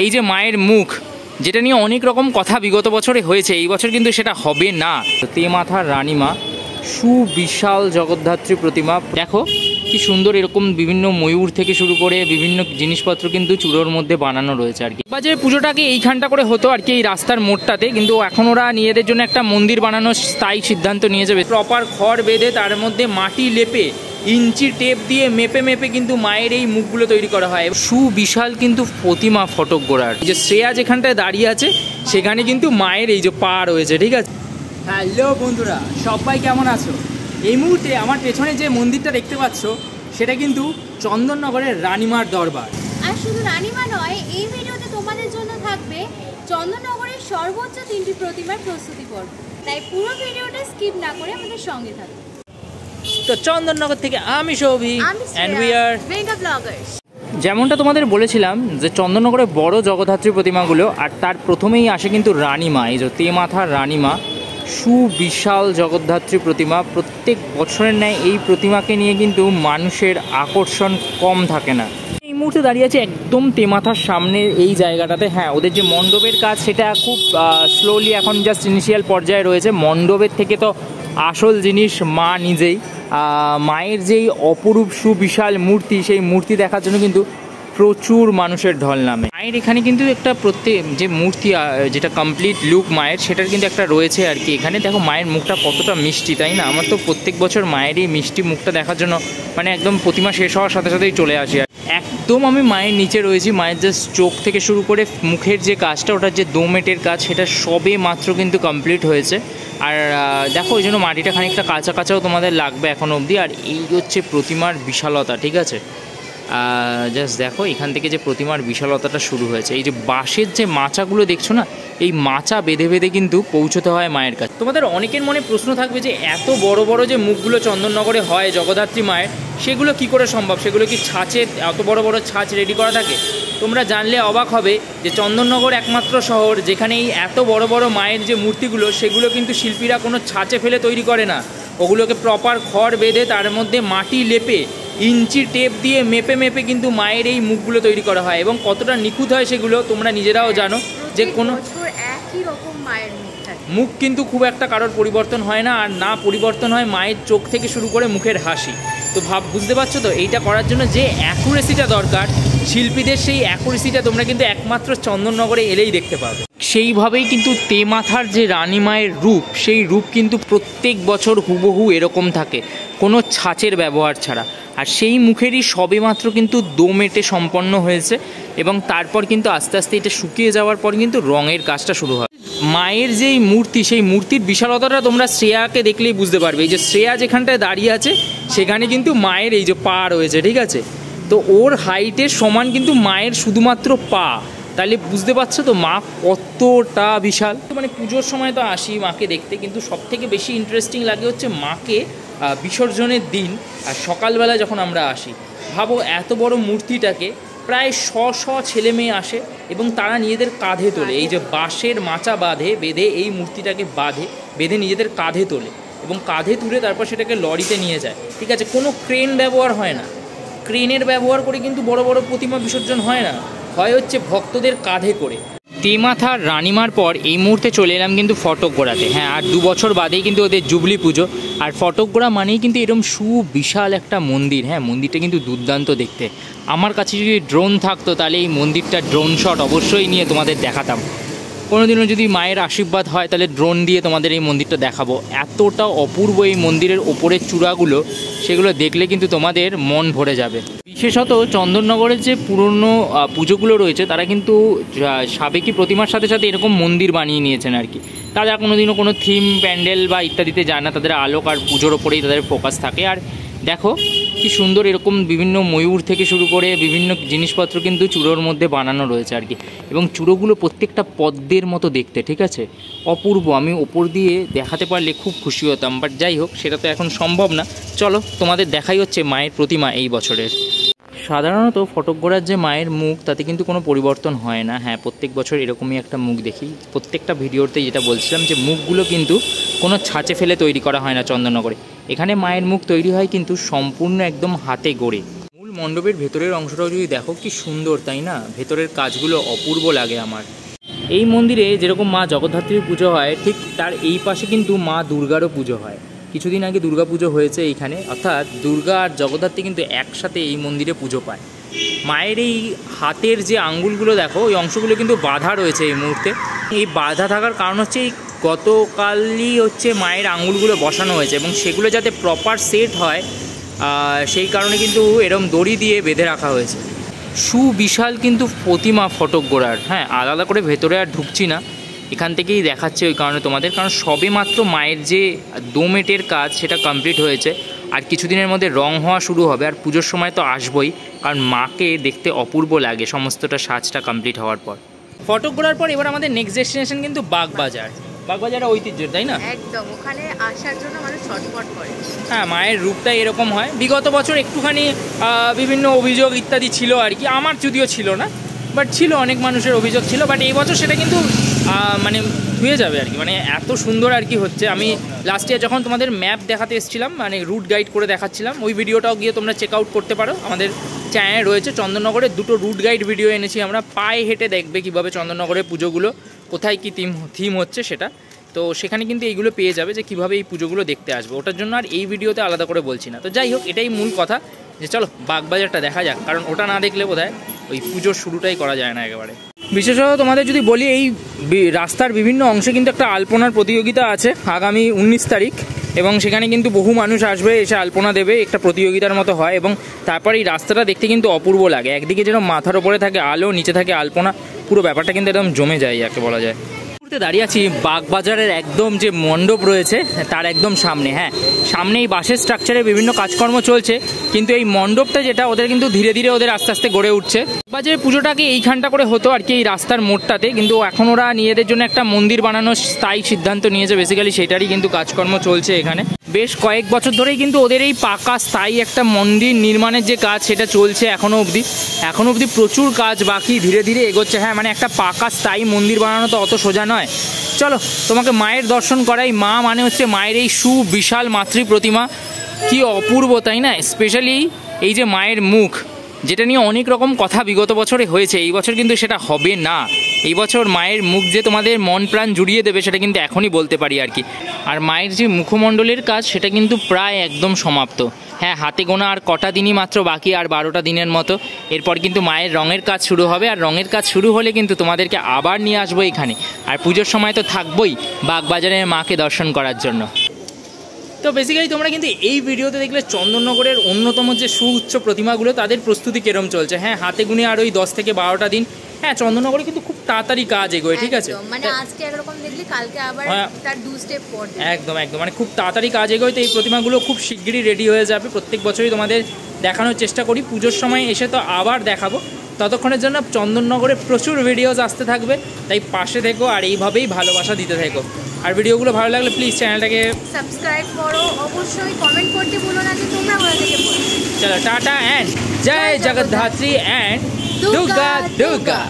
এই যে মায়ের মুখ, যেটা নিয়ে অনেক রকম কথা বিগত বছরে হয়েছে, এই বছর কিন্তু সেটা হবে না। তেমাথার রানীমা সুবিশাল জগদ্ধাত্রী প্রতিমা, দেখো কি সুন্দর, এরকম বিভিন্ন ময়ূর থেকে শুরু করে বিভিন্ন জিনিসপত্র কিন্তু চূড়োর মধ্যে বানানো রয়েছে আর কি। বাজারে পুজোটাকে এইখানটা করে হতো আর কি, এই রাস্তার মোড়টাতে, কিন্তু এখন ওরা নিজেদের জন্য একটা মন্দির বানানোর স্থায়ী সিদ্ধান্ত নিয়ে যাবে। প্রপার খড় বেঁধে তার মধ্যে মাটি লেপে ইঞ্চি টেপ দিয়ে মেপে মেপে কিন্তু মায়ের এই মুখগুলো তৈরি করা হয়। সুবিশাল কিন্তু প্রতিমা ফটক গোড়ার, যে শ্রেয়া যেখানটায় দাঁড়িয়ে আছে সেখানে কিন্তু মায়ের এই যে পা রয়েছে, ঠিক আছে। হ্যালো বন্ধুরা, সবাই কেমন আছো? এই মুহূর্তে আমার পেছনে যে মন্দিরটা দেখতে পাচ্ছ সেটা কিন্তু চন্দননগরের রানীমার দরবার। আর শুধু রানীমা নয়, এই ভিডিওতে তোমাদের জন্য থাকবে চন্দননগরের সর্বোচ্চ 3টি প্রতিমার প্রস্তুতি পর্ব, তাই পুরো ভিডিওটা স্কিপ না করে আমাদের সঙ্গে থাকো। তো চন্দননগর থেকে আমি সৌভিক এন্ড উই আর ভেঙ্গা ব্লগার্স। যেমনটা তোমাদের বলেছিলাম যে চন্দননগরের বড় জগদ্ধাত্রী প্রতিমাগুলো, আর তার প্রথমেই আসে কিন্তু রানীমা, এই যে তেমাথার রানীমা সুবিশাল জগদ্ধাত্রী প্রতিমা। প্রত্যেক বছরের ন্যায় এই প্রতিমাকে নিয়ে কিন্তু মানুষের আকর্ষণ কম থাকে না। এই মুহূর্তে দাঁড়িয়ে আছে একদম তেমাথার সামনে এই জায়গাটাতে। হ্যাঁ, ওদের যে মণ্ডপের কাজ সেটা খুব স্লোলি এখন জাস্ট ইনিশিয়াল পর্যায়ে রয়েছে। মণ্ডপের থেকে তো আসল জিনিস মা নিজেই, মায়ের যেই অপরূপ সুবিশাল মূর্তি, সেই মূর্তি দেখার জন্য কিন্তু প্রচুর মানুষের ঢল নামে। মায়ের এখানে কিন্তু একটা প্রত্যেক যে মূর্তি, যেটা কমপ্লিট লুক মায়ের, সেটার কিন্তু একটা রয়েছে আর কি। এখানে দেখো মায়ের মুখটা কতটা মিষ্টি, তাই না? আমার তো প্রত্যেক বছর মায়ের এই মিষ্টি মুখটা দেখার জন্য মানে একদম প্রতিমা শেষ হওয়ার সাথে সাথেই চলে আসি। আর একদম আমি মায়ের নিচে রয়েছি। মায়ের জাস্ট চোখ থেকে শুরু করে মুখের যে কাজটা, ওটার যে দোমেটের কাজ, সেটা সবে মাত্র কিন্তু কমপ্লিট হয়েছে। আর দেখো ওই জন্য মাটিটা খানিকটা কাঁচা কাঁচাও তোমাদের লাগবে এখন অবধি। আর এই হচ্ছে প্রতিমার বিশালতা, ঠিক আছে। জাস্ট দেখো এখান থেকে যে প্রতিমার বিশালতাটা শুরু হয়েছে। এই যে বাঁশের যে মাচাগুলো দেখছো না, এই মাচা বেঁধে বেঁধে কিন্তু পৌঁছতে হয় মায়ের কাছে। তোমাদের অনেকের মনে প্রশ্ন থাকবে যে এত বড় বড় যে মুখগুলো চন্দননগরে হয় জগদ্ধাত্রী মায়ের, সেগুলো কি করে সম্ভব? সেগুলো কি ছাঁচে, এত বড় বড় ছাঁচ রেডি করা থাকে? তোমরা জানলে অবাক হবে যে চন্দননগর একমাত্র শহর যেখানে এই এত বড় বড় মায়ের যে মূর্তিগুলো, সেগুলো কিন্তু শিল্পীরা কোনো ছাঁচে ফেলে তৈরি করে না। ওগুলোকে প্রপার খড় বেঁধে তার মধ্যে মাটি লেপে ইঞ্চি টেপ দিয়ে মেপে মেপে কিন্তু মায়ের এই মুখগুলো তৈরি করা হয়। এবং কতটা নিখুঁত হয় সেগুলো তোমরা নিজেরাও জানো, যে কোনো একই রকম মায়ের মুখ কিন্তু খুব একটা কারোর পরিবর্তন হয় না। আর না পরিবর্তন হয় মায়ের চোখ থেকে শুরু করে মুখের হাসি। তো বুঝতে পারছো তো, এইটা করার জন্য যে অ্যাকুরেসিটা দরকার শিল্পীদের, সেই অ্যাকুরেসিটা তোমরা কিন্তু একমাত্র চন্দননগরে এলেই দেখতে পাবে। সেইভাবেই কিন্তু তেমাথার যে রানীমায়ের রূপ, সেই রূপ কিন্তু প্রত্যেক বছর হুবহু এরকম থাকে, কোনো ছাঁচের ব্যবহার ছাড়া। আর সেই মুখেরই সবেমাত্র কিন্তু দোমেটে সম্পন্ন হয়েছে, এবং তারপর কিন্তু আস্তে আস্তে এটা শুকিয়ে যাওয়ার পর কিন্তু রঙের কাজটা শুরু হয়। মায়ের যেই মূর্তি, সেই মূর্তির বিশালতাটা তোমরা শ্রেয়াকে দেখলেই বুঝতে পারবে। এই যে শ্রেয়া যেখানটায় দাঁড়িয়ে আছে সেখানে কিন্তু মায়ের এই যে পা রয়েছে, ঠিক আছে। তো ওর হাইটের সমান কিন্তু মায়ের শুধুমাত্র পা, তাহলে বুঝতে পারছো তো মা কতটা বিশাল। মানে পুজোর সময় তো আসি মাকে দেখতে, কিন্তু সবথেকে বেশি ইন্টারেস্টিং লাগে হচ্ছে মাকে বিসর্জনের দিন আর সকালবেলা যখন আমরা আসি। ভাবো এত বড় মূর্তিটাকে প্রায় শ ছেলে মেয়ে আসে এবং তারা নিজেদের কাঁধে তোলে। এই যে বাঁশের মাচা বেঁধে এই মূর্তিটাকে বেঁধে নিজেদের কাঁধে তোলে, এবং কাঁধে তুলে তারপর সেটাকে লরিতে নিয়ে যায়, ঠিক আছে। কোনো ক্রেন ব্যবহার হয় না। ক্রেনের ব্যবহার করে কিন্তু বড় বড় প্রতিমা বিসর্জন হয় না, হয় হচ্ছে ভক্তদের কাঁধে করে। তেমাথার রানীমার পর এই মুহূর্তে চলে এলাম কিন্তু ফটকগোড়াতে। হ্যাঁ, আর 2 বছর বাদেই কিন্তু ওদের জুবলি পুজো। আর ফটকগোড়া মানেই কিন্তু এরকম সুবিশাল একটা মন্দির। হ্যাঁ, মন্দিরটা কিন্তু দুর্দান্ত দেখতে। আমার কাছে যদি ড্রোন থাকতো তাহলে এই মন্দিরটা ড্রোন শট অবশ্যই নিয়ে তোমাদের দেখাতাম। কোনোদিনও যদি মায়ের আশীর্বাদ হয় তাহলে ড্রোন দিয়ে তোমাদের এই মন্দিরটা দেখাবো। এতটা অপূর্ব এই মন্দিরের ওপরের চূড়াগুলো, সেগুলো দেখলে কিন্তু তোমাদের মন ভরে যাবে। বিশেষত চন্দননগরের যে পুরনো পুজোগুলো রয়েছে, তারা কিন্তু সাবেকি প্রতিমার সাথে সাথে এরকম মন্দির বানিয়ে নিয়েছেন আর কি। তারা কোনোদিনও কোনো থিম প্যান্ডেল বা ইত্যাদিতে যায় না, তাদের আলোক আর পুজোর ওপরেই তাদের ফোকাস থাকে। আর দেখো কি সুন্দর, এরকম বিভিন্ন ময়ূর থেকে শুরু করে বিভিন্ন জিনিসপত্র কিন্তু চূড়োর মধ্যে বানানো রয়েছে আর কি। এবং চূড়োগুলো প্রত্যেকটা পদ্মের মতো দেখতে, ঠিক আছে, অপূর্ব। আমি ওপর দিয়ে দেখাতে পারলে খুব খুশি হতাম, বাট যাই হোক, সেটা তো এখন সম্ভব না। চলো তোমাদের দেখাই হচ্ছে মায়ের প্রতিমা এই বছরের। সাধারণত ফটকগোড়ার যে মায়ের মুখ, তাতে কিন্তু কোনো পরিবর্তন হয় না। হ্যাঁ, প্রত্যেক বছর এরকমই একটা মুখ দেখি। প্রত্যেকটা ভিডিওতে যেটা বলছিলাম, যে মুখগুলো কিন্তু কোনো ছাঁচে ফেলে তৈরি করা হয় না চন্দননগরে। এখানে মায়ের মুখ তৈরি হয় কিন্তু সম্পূর্ণ একদম হাতে গড়ে। মূল মণ্ডপের ভেতরের অংশটাও যদি দেখো কি সুন্দর, তাই না? ভেতরের কাজগুলো অপূর্ব লাগে আমার। এই মন্দিরে যেরকম মা জগদ্ধাত্রীর পুজো হয়, ঠিক তার এই পাশে কিন্তু মা দুর্গারও পুজো হয়। কিছুদিন আগে দুর্গা পুজো হয়েছে এইখানে, অর্থাৎ দুর্গা আর জগদ্ধাত্রী কিন্তু একসাথে এই মন্দিরে পুজো পায়। মায়ের এই হাতের যে আঙ্গুলগুলো দেখো, ওই অংশগুলো কিন্তু বাঁধা রয়েছে এই মুহূর্তে। এই বাঁধা থাকার কারণ হচ্ছে এই গতকালই হচ্ছে মায়ের আঙ্গুলগুলো বসানো হয়েছে, এবং সেগুলো যাতে প্রপার সেট হয় সেই কারণে কিন্তু এরম দড়ি দিয়ে বেঁধে রাখা হয়েছে। সুবিশাল কিন্তু প্রতিমা ফটক গোড়ার। হ্যাঁ, আলাদা করে ভেতরে আর ঢুকছি না, এখান থেকেই দেখাচ্ছে ওই কারণে তোমাদের, কারণ সবে মাত্র মায়ের যে দোমেটের কাজ সেটা কমপ্লিট হয়েছে, আর কিছুদিনের মধ্যে রং হওয়া শুরু হবে। আর পুজোর সময় তো আসবই, কারণ মাকে দেখতে অপূর্ব লাগে সমস্তটা সাজটা কমপ্লিট হওয়ার পর। ফটক গোড়ার পর এবার আমাদের নেক্সট ডেস্টিনেশন কিন্তু বাগবাজার। বাগবাজারের ঐতিহ্যের, তাই না? একদম, ওখানে আসার জন্য মানুষ ছটফট করে। হ্যাঁ, মায়ের রূপটাই এরকম হয়। বিগত বছর একটুখানি বিভিন্ন অভিযোগ ইত্যাদি ছিল আর কি, আমার যদিও ছিল না, বাট ছিল, অনেক মানুষের অভিযোগ ছিল। বাট এই বছর সেটা কিন্তু মানে ধুয়ে যাবে আর কি, মানে এত সুন্দর আর কি হচ্ছে। আমি লাস্ট ইয়ার যখন তোমাদের ম্যাপ দেখাতে এসেছিলাম, মানে রুট গাইড করে দেখাচ্ছিলাম, ওই ভিডিওটাও গিয়ে তোমরা চেক আউট করতে পারো, আমাদের চ্যানেলে রয়েছে। চন্দননগরের দুটো রুট গাইড ভিডিও এনেছি আমরা, পায়ে হেঁটে দেখবে কীভাবে চন্দননগরের পুজোগুলো কোথায় কী থিম হচ্ছে সেটা। তো সেখানে কিন্তু এইগুলো পেয়ে যাবে যে কীভাবে এই পুজোগুলো দেখতে আসবে, ওটার জন্য আর এই ভিডিওতে আলাদা করে বলছি না। তো যাই হোক, এটাই মূল কথা যে চলো বাগবাজারটা দেখা যাক, কারণ ওটা না দেখলে বোধহয় ওই পুজোর শুরুটাই করা যায় না একেবারে। বিশেষত তোমাদের যদি বলি, এই রাস্তার বিভিন্ন অংশে কিন্তু একটা আলপনার প্রতিযোগিতা আছে আগামী 19 তারিখ, এবং সেখানে কিন্তু বহু মানুষ আসবে, এসে আলপনা দেবে, একটা প্রতিযোগিতার মতো হয়। এবং তারপর এই রাস্তাটা দেখতে কিন্তু অপূর্ব লাগে, একদিকে যেরকম মাথার ওপরে থাকে আলো, নিচে থাকে আলপনা, পুরো ব্যাপারটা কিন্তু একদম জমে যায় যাকে বলা যায়। দাঁড়িয়ে আছি বাগবাজারের একদম যে মণ্ডপ রয়েছে তার একদম সামনে। হ্যাঁ, সামনে এই বাসের স্ট্রাকচারে বিভিন্ন কাজকর্ম চলছে, কিন্তু এই মণ্ডপটা যেটা ওদের কিন্তু ধীরে ধীরে ওদের আস্তে আস্তে গড়ে উঠছে। বাগবাজারের পুজোটাকে এইখানটা করে হতো আর কি, এই রাস্তার মোড়টাতে, কিন্তু এখন ওরা নিজেদের জন্য একটা মন্দির বানানোর স্থায়ী সিদ্ধান্ত নিয়েছে, বেসিক্যালি সেটারই কিন্তু কাজকর্ম চলছে এখানে। বেশ কয়েক বছর ধরেই কিন্তু ওদের এই পাকা স্থায়ী একটা মন্দির নির্মাণের যে কাজ সেটা চলছে এখনও অবধি প্রচুর কাজ বাকি, ধীরে ধীরে এগোচ্ছে। হ্যাঁ, মানে একটা পাকা স্থায়ী মন্দির বানানো তো অত সোজা নয়। চলো তোমাকে মায়ের দর্শন করাই। মা মানে হচ্ছে মায়ের এই সুবিশাল মাতৃ প্রতিমা, কি অপূর্ব, তাই না? স্পেশালি এই যে মায়ের মুখ, যেটা নিয়ে অনেক রকম কথা বিগত বছরে হয়েছে, এই বছর কিন্তু সেটা হবে না। এই বছর মায়ের মুখ যে তোমাদের মন প্রাণ জুড়িয়ে দেবে সেটা কিন্তু এখনই বলতে পারি আর কি। আর মায়ের যে মুখমণ্ডলের কাজ সেটা কিন্তু প্রায় একদম সমাপ্ত। হ্যাঁ, হাতে গোনা আর কটা দিনই মাত্র বাকি, আর 12টা দিনের মতো। এরপর কিন্তু মায়ের রঙের কাজ শুরু হবে, আর রঙের কাজ শুরু হলে কিন্তু তোমাদেরকে আবার নিয়ে আসবো এখানে। আর পুজোর সময় তো থাকবোই বাগবাজারের মাকে দর্শন করার জন্য। তো বেসিক্যালি তোমরা কিন্তু এই ভিডিওতে দেখলে চন্দননগরের অন্যতম যে সুউচ্চ প্রতিমাগুলো তাদের প্রস্তুতি কেরম চলছে। হ্যাঁ, হাতে গুনে আর ওই 10 থেকে 12টা দিন। হ্যাঁ, চন্দননগরে কিন্তু খুব তাড়াতাড়ি কাজ এগোয়, ঠিক আছে? মানে আজকে একরকম দেখলি, কালকে আবার তার 2 স্টেপ পর। একদম মানে খুব তাড়াতাড়ি কাজ এগোয়। তো এই প্রতিমাগুলো খুব শিগগিরই রেডি হয়ে যাবে। প্রত্যেক বছরই তোমাদের দেখানোর চেষ্টা করি, পুজোর সময় এসে তো আবার দেখাবো। ততক্ষণের জন্য চন্দননগরে প্রচুর ভিডিওস আসতে থাকবে, তাই পাশে থেকো আর এইভাবেই ভালোবাসা দিতে থেকো। আর ভিডিওগুলো ভালো লাগলে প্লিজ চ্যানেলটাকে সাবস্ক্রাইব করো, অবশ্যই কমেন্ট করতে ভুলো না যে তোমরা কোথা থেকে বলছো। চলো, টাটা অ্যান্ড জয় জগদ্ধাত্রী অ্যান্ড দুর্গা দুর্গা।